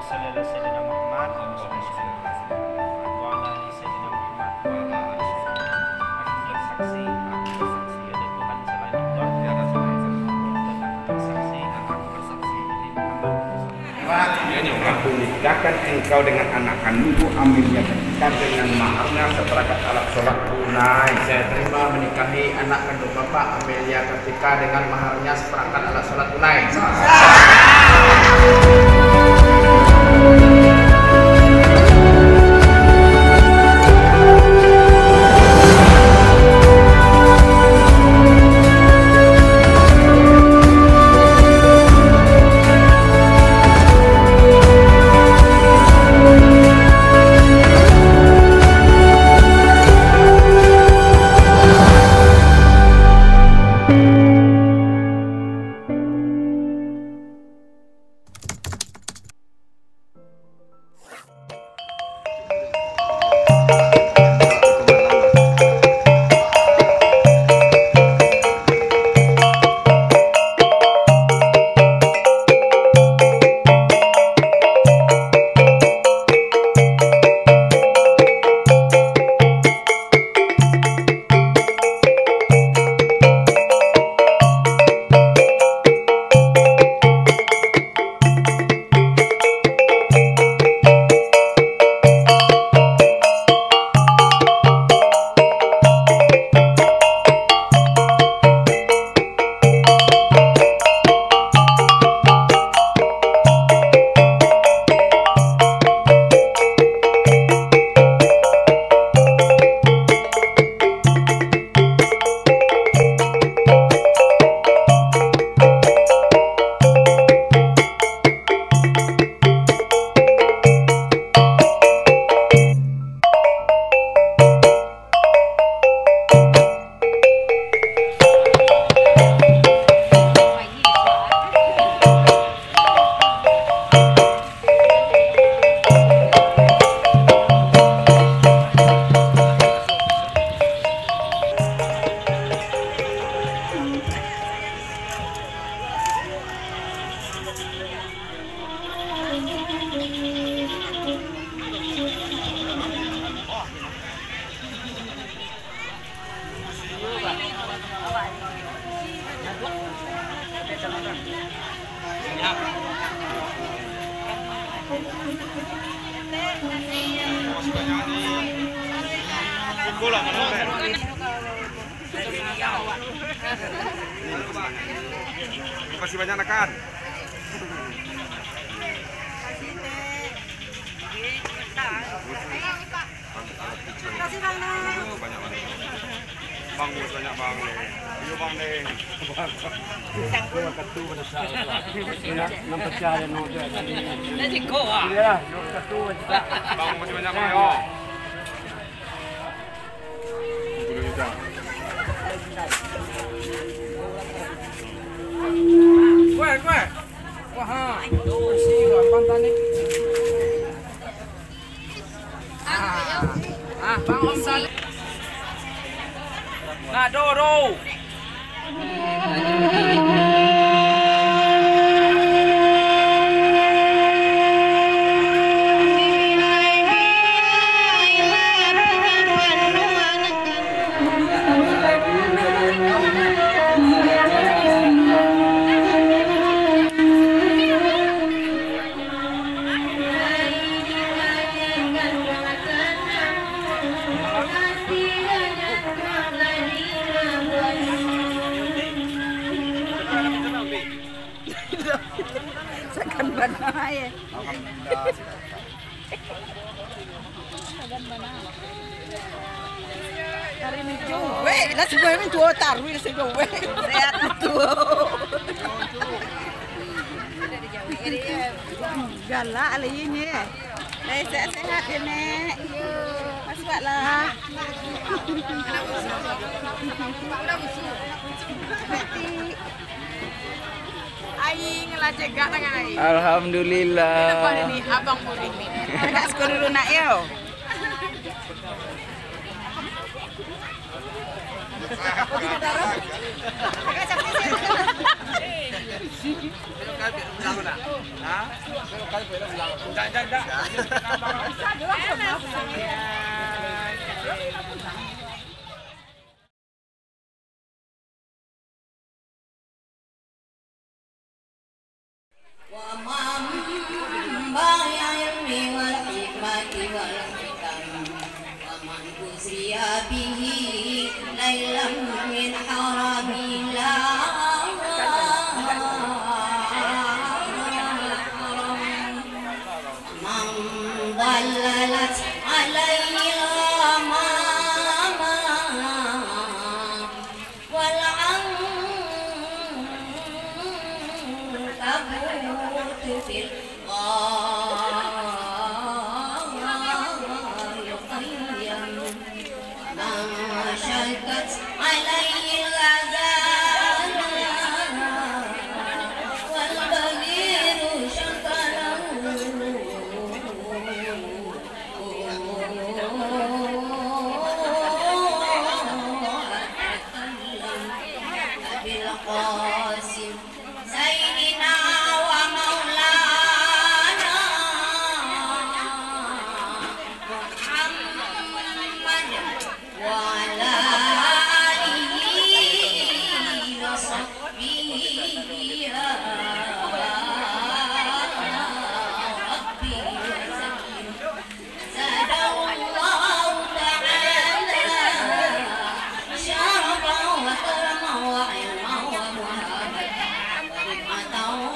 salli ala sayyidina Muhammad wa ala ali sayyidina Muhammad wa ala ali sayyidina Muhammad. Aku bersaksi ada Tuhan selain Allah, tiada Tuhan selain Allah, dan aku bersaksi Aku nikahkan engkau dengan anak kandungku Amelia ketika dengan maharnya seperangkat alat sholat tunai. Saya terima menikahi anak kandung Bapak Amelia ketika dengan maharnya seperangkat alat sholat tunai. Masih banyak akan. Kasih bang Neng. Banyak banget. Bang banyak bang nih. Iya bang nih. Bang ketu pada saat. Ya, nampak cahaya noda tadi. Nanti kau ah. Iya, ketu. Bang masih banyak bang yo. Boleh kita. Kue. Wah, bersih gampang tadi. Bang Om Sal. Nah, Doro. Sakan banana ya. Alhamdulillah. Dari itu. Weh, lah semua ini dua tarwil sih weh. Sehat itu. Galak lah ini. Sehat-sehat ya, Nek. Masuklah. Aing ngelajak gak tangan aing. Alhamdulillah. Depan ini abang murid ni. Nak sekolah dulu nak yo. Tidak darah. ضللت عليه الغمامة والعنكبوت في الغار يقيم ما شكت عليه الغزالة والبغير شكله بالقاسم سيدنا ومولانا محمد وعلى آله وصحبه يا ربي وسلم زاد الله تعالى شرفا وكرما وعلما ومهابة ورفعة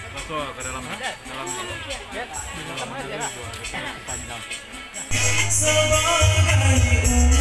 Masuk ke dalam Sebagai